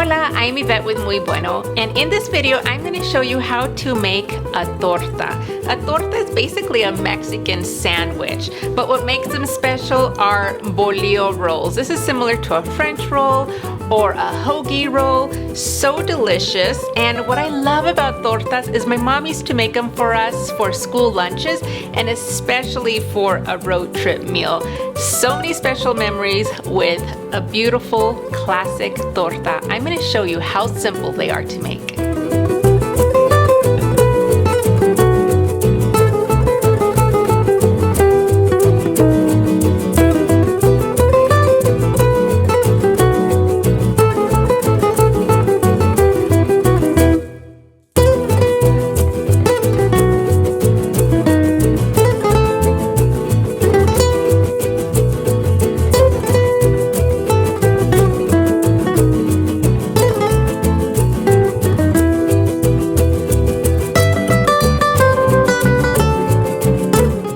Hola, I'm Yvette with Muy Bueno, and in this video I'm going to show you how to make a torta. A torta is basically a Mexican sandwich, but what makes them special are bolillo rolls. This is similar to a French roll or a hoagie roll. So delicious, and what I love about tortas is my mom used to make them for us for school lunches and especially for a road trip meal. So many special memories with a beautiful classic torta. I'm going to show you how simple they are to make.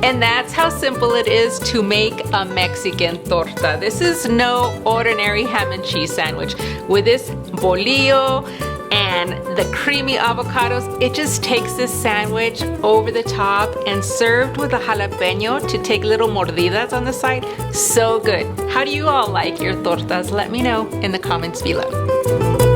And that's how simple it is to make a Mexican torta. This is no ordinary ham and cheese sandwich. With this bolillo and the creamy avocados, it just takes this sandwich over the top, and served with a jalapeno to take little mordidas on the side. So good. How do you all like your tortas? Let me know in the comments below.